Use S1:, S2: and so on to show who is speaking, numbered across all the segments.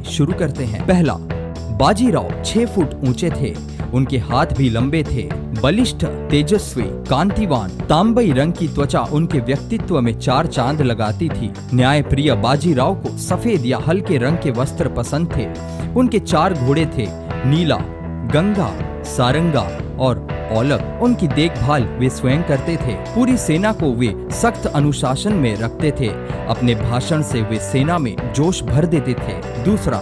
S1: शुरू करते हैं। पहला, बाजीराव 6 फुट ऊंचे थे, उनके हाथ भी लंबे थे, बलिष्ठ, तेजस्वी, कांतिवान, तांबई रंग की त्वचा उनके व्यक्तित्व में 4 चांद लगाती थी। न्यायप्रिय बाजीराव को सफेद या हल्के रंग के वस्त्र पसंद थे। उनके 4 घोड़े थे, नीला, गंगा, सारंगा और औलक। उनकी देखभाल वे स्वयं करते थे। पूरी सेना को वे सख्त अनुशासन में रखते थे। अपने भाषण से वे सेना में जोश भर देते थे। दूसरा,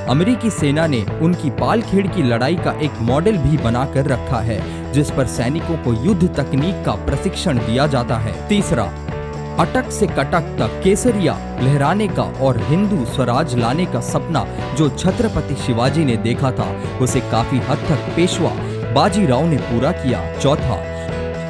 S1: अमेरिकी सेना ने उनकी पालखेड़ की लड़ाई का एक मॉडल भी बनाकर रखा है, जिस पर सैनिकों को युद्ध तकनीक का प्रशिक्षण दिया जाता है। तीसरा, अटक से कटक तक केसरिया लहराने का और हिंदू स्वराज लाने का सपना जो छत्रपति शिवाजी ने देखा था, उसे काफी हद तक पेशवा बाजीराव ने पूरा किया। चौथा,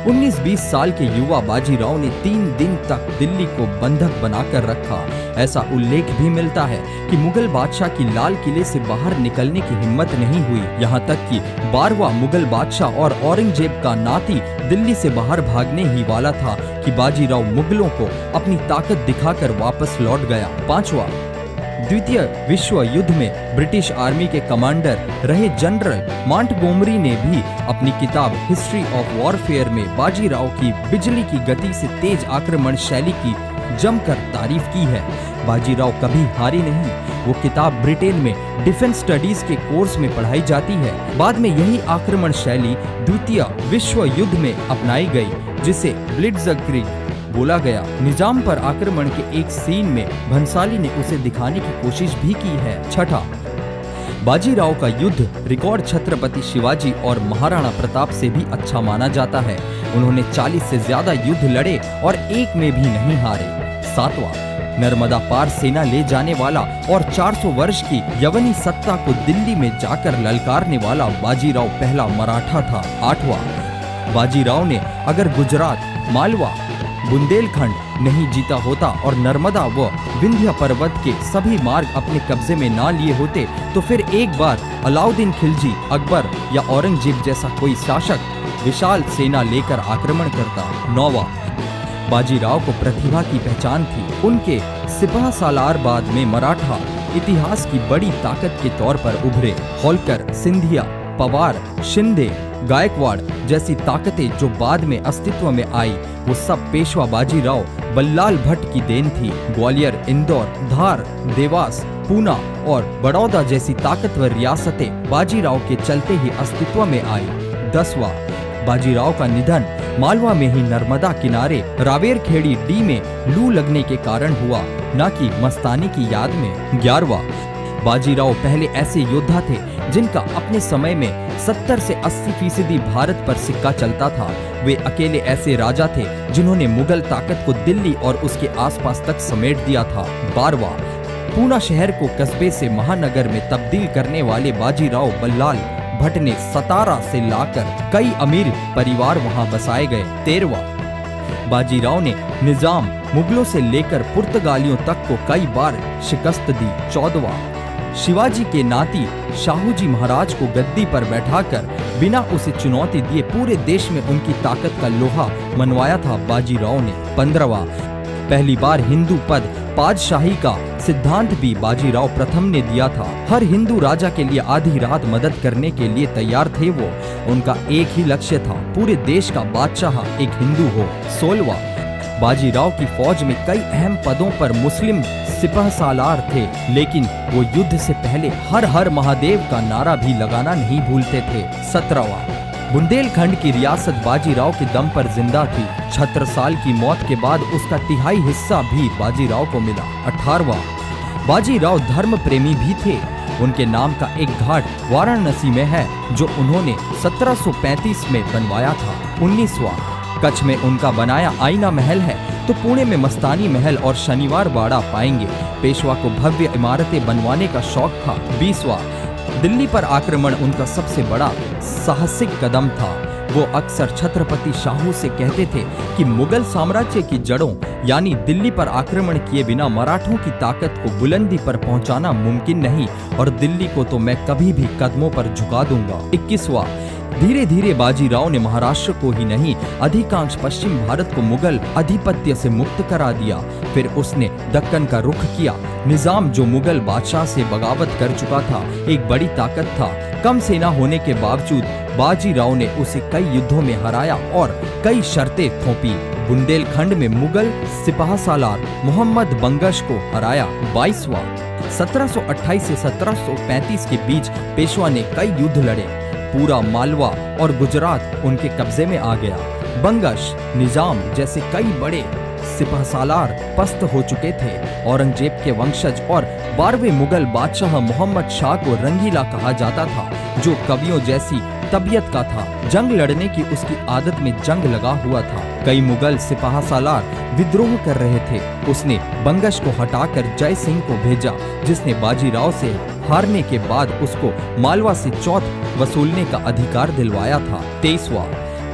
S1: 19-20 साल के युवा बाजीराव ने 3 दिन तक दिल्ली को बंधक बनाकर रखा। ऐसा उल्लेख भी मिलता है कि मुगल बादशाह की लाल किले से बाहर निकलने की हिम्मत नहीं हुई। यहाँ तक कि 12वां मुगल बादशाह और औरंगजेब का नाती दिल्ली से बाहर भागने ही वाला था कि बाजीराव मुगलों को अपनी ताकत दिखाकर वापस लौट गया। पांचवा, द्वितीय विश्व युद्ध में ब्रिटिश आर्मी के कमांडर रहे जनरल मॉन्टगोमरी ने भी अपनी किताब हिस्ट्री ऑफ वॉरफेयर में बाजीराव की बिजली की गति से तेज आक्रमण शैली की जमकर तारीफ की है। बाजीराव कभी हारी नहीं। वो किताब ब्रिटेन में डिफेंस स्टडीज के कोर्स में पढ़ाई जाती है। बाद में यही आक्रमण शैली द्वितीय विश्व युद्ध में अपनाई गई, जिसे ब्लिट्जक्रीग बोला गया। निजाम पर आक्रमण के एक सीन में भंसाली ने उसे दिखाने की कोशिश भी की है। छठा, बाजीराव का युद्ध रिकॉर्ड छत्रपति शिवाजी और महाराणा प्रताप से भी अच्छा माना जाता है। उन्होंने 40 से ज्यादा युद्ध लड़े और एक में भी नहीं हारे। सातवां, नर्मदा पार सेना ले जाने वाला और 400 वर्ष की यवनी सत्ता को दिल्ली में जाकर ललकारने वाला बाजीराव पहला मराठा था। आठवां, बाजीराव ने अगर गुजरात, मालवा, बुंदेलखंड नहीं जीता होता और नर्मदा व विंध्य पर्वत के सभी मार्ग अपने कब्जे में ना लिए होते, तो फिर एक बार अलाउद्दीन खिलजी, अकबर या औरंगजेब जैसा कोई शासक विशाल सेना लेकर आक्रमण करता। नौवां, बाजीराव को प्रतिभा की पहचान थी। उनके सिपाह सालार बाद में मराठा इतिहास की बड़ी ताकत के तौर पर उभरे। होलकर, सिंधिया, पवार, शिंदे, गायकवाड़ जैसी ताकतें जो बाद में अस्तित्व में आई, वो सब पेशवा बाजीराव बल्लाल भट्ट की देन थी। ग्वालियर, इंदौर, धार, देवास, पूना और बड़ौदा जैसी ताकतवर रियासतें बाजीराव के चलते ही अस्तित्व में आई। 10वां, बाजीराव का निधन मालवा में ही नर्मदा किनारे रावेरखेड़ी डी में लू लगने के कारण हुआ, न कि मस्तानी की याद में। 11वां, बाजीराव पहले ऐसे योद्धा थे जिनका अपने समय में 70 से 80% भारत पर सिक्का चलता था। वे अकेले ऐसे राजा थे जिन्होंने मुगल ताकत को दिल्ली और उसके आसपास तक समेट दिया था। 12वां, पूना शहर को कस्बे से महानगर में तब्दील करने वाले बाजीराव बल्लाल भट्ट ने सतारा से लाकर कई अमीर परिवार वहां बसाए गए। 13वां, बाजीराव ने निजाम, मुगलों से लेकर पुर्तगालियों तक को कई बार शिकस्त दी। 14वां, शिवाजी के नाती शाहूजी महाराज को गद्दी पर बैठाकर बिना उसे चुनौती दिए पूरे देश में उनकी ताकत का लोहा मनवाया था बाजीराव ने। 15वां, पहली बार हिंदू पद पादशाही का सिद्धांत भी बाजीराव प्रथम ने दिया था। हर हिंदू राजा के लिए आधी रात मदद करने के लिए तैयार थे वो। उनका एक ही लक्ष्य था, पूरे देश का बादशाह एक हिंदू हो। 16वां, बाजीराव की फौज में कई अहम पदों पर मुस्लिम सिपाह सालार थे, लेकिन वो युद्ध से पहले हर हर महादेव का नारा भी लगाना नहीं भूलते थे। 17वां, बुंदेलखंड की रियासत बाजीराव के दम पर जिंदा थी। छत्रसाल की मौत के बाद उसका 1/3 हिस्सा भी बाजीराव को मिला। 18वां, बाजीराव धर्म प्रेमी भी थे। उनके नाम का एक घाट वाराणसी में है जो उन्होंने 1735 में बनवाया था। 19वां, कच्छ में उनका बनाया आईना महल है, तो पुणे में मस्तानी महल और शनिवार बाड़ा पाएंगे। पेशवा को भव्य इमारतें बनवाने का शौक था। 20वां, दिल्ली पर आक्रमण उनका सबसे बड़ा साहसिक कदम था। वो अक्सर छत्रपति शाहू से कहते थे कि मुगल साम्राज्य की जड़ों यानी दिल्ली पर आक्रमण किए बिना मराठों की ताकत को बुलंदी पर पहुंचाना मुमकिन नहीं और दिल्ली को तो मैं कभी भी कदमों पर झुका दूंगा। 21वां, धीरे धीरे बाजीराव ने महाराष्ट्र को ही नहीं अधिकांश पश्चिम भारत को मुगल आधिपत्य से मुक्त करा दिया। फिर उसने दक्कन का रुख किया। निजाम जो मुगल बादशाह से बगावत कर चुका था, एक बड़ी ताकत था। कम सेना होने के बावजूद बाजीराव ने उसे कई युद्धों में हराया और कई शर्तें थोपी। बुंदेलखंड में मुगल सिपाहसालार मोहम्मद बंगश को हराया। 22वां 1728 से 1735 के बीच पेशवा ने कई युद्ध लड़े। पूरा मालवा और गुजरात उनके कब्जे में आ गया। बंगश, निजाम जैसे कई बड़े सिपाहसालार पस्त हो चुके थे। औरंगजेब के वंशज और 12वें मुगल बादशाह मोहम्मद शाह को रंगीला कहा जाता था, जो कवियों जैसी तबीयत का था। जंग लड़ने की उसकी आदत में जंग लगा हुआ था। कई मुगल सिपाहसालार विद्रोह कर रहे थे। उसने बंगश को हटाकर जय सिंह को भेजा, जिसने बाजीराव से हारने के बाद उसको मालवा से चौथ वसूलने का अधिकार दिलवाया था। 23वां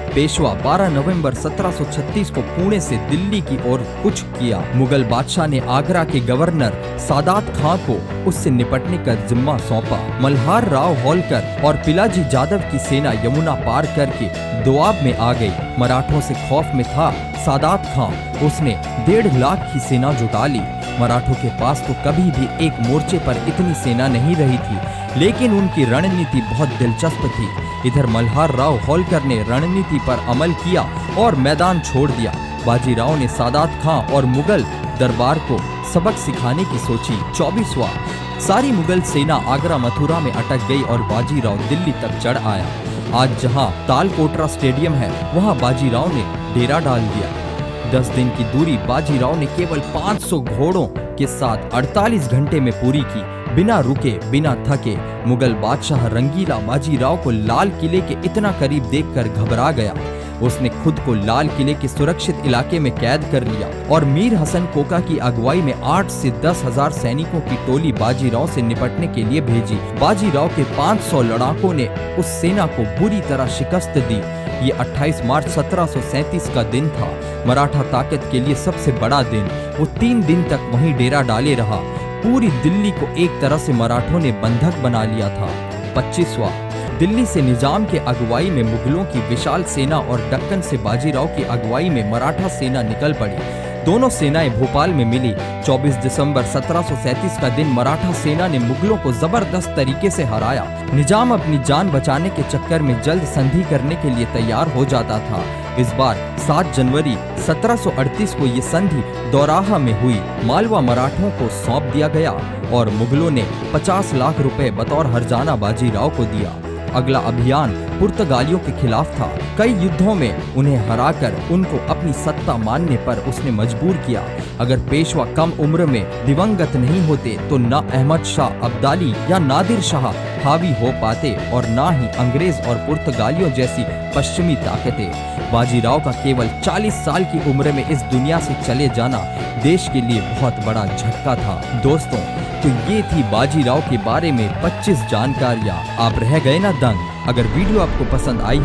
S1: पेशवा 12 नवंबर 1736 को पुणे से दिल्ली की ओर कूच किया। मुगल बादशाह ने आगरा के गवर्नर सादात खां को उससे निपटने का जिम्मा सौंपा। मल्हार राव होलकर और पिलाजी जादव की सेना यमुना पार करके दोआब में आ गई। मराठों से खौफ में था सादात खां। उसने 1.5 लाख की सेना जुटा ली। मराठों के पास तो कभी भी एक मोर्चे पर इतनी सेना नहीं रही थी, लेकिन उनकी रणनीति बहुत दिलचस्प थी। इधर मल्हार राव होलकर ने रणनीति पर अमल किया और मैदान छोड़ दिया। बाजीराव ने सादात खां और मुगल दरबार को सबक सिखाने की सोची। 24वां सारी मुगल सेना आगरा मथुरा में अटक गई और बाजीराव दिल्ली तक चढ़ आया। आज जहां तालकोटरा स्टेडियम है, वहां बाजीराव ने डेरा डाल दिया। 10 दिन की दूरी बाजीराव ने केवल 500 घोड़ों के साथ 48 घंटे में पूरी की, बिना रुके बिना थके। मुगल बादशाह रंगीला बाजीराव को लाल किले के इतना करीब देखकर घबरा गया। उसने खुद को लाल किले के सुरक्षित इलाके में कैद कर लिया और मीर हसन कोका की अगुवाई में 8 से 10 हजार सैनिकों की टोली बाजीराव से निपटने के लिए भेजी। बाजीराव के 500 लड़ाकों ने उस सेना को बुरी तरह शिकस्त दी। ये 28 मार्च 1737 का दिन था, मराठा ताकत के लिए सबसे बड़ा दिन। वो 3 दिन तक वहीं डेरा डाले रहा। पूरी दिल्ली को एक तरह से मराठों ने बंधक बना लिया था। 25वां दिल्ली से निजाम के अगुवाई में मुगलों की विशाल सेना और दक्कन से बाजीराव की अगुवाई में मराठा सेना निकल पड़ी। दोनों सेनाएं भोपाल में मिली। 24 दिसंबर 1737 का दिन मराठा सेना ने मुगलों को जबरदस्त तरीके से हराया। निजाम अपनी जान बचाने के चक्कर में जल्द संधि करने के लिए तैयार हो जाता था। इस बार 7 जनवरी 1738 को ये संधि दौराहा में हुई। मालवा मराठों को सौंप दिया गया और मुगलों ने 50 लाख रुपए बतौर हर्जाना बाजीराव को दिया। अगला अभियान पुर्तगालियों के खिलाफ था। कई युद्धों में उन्हें हराकर उनको अपनी सत्ता मानने पर उसने मजबूर किया। अगर पेशवा कम उम्र में दिवंगत नहीं होते तो न अहमद शाह अब्दाली या नादिर शाह हावी हो पाते और न ही अंग्रेज और पुर्तगालियों जैसी पश्चिमी ताकतें। बाजीराव का केवल 40 साल की उम्र में इस दुनिया से चले जाना देश के लिए बहुत बड़ा झटका था। दोस्तों, तो ये थी बाजीराव के बारे में 25 जानकारियाँ। आप रह गए ना दंग। अगर वीडियो आपको पसंद आई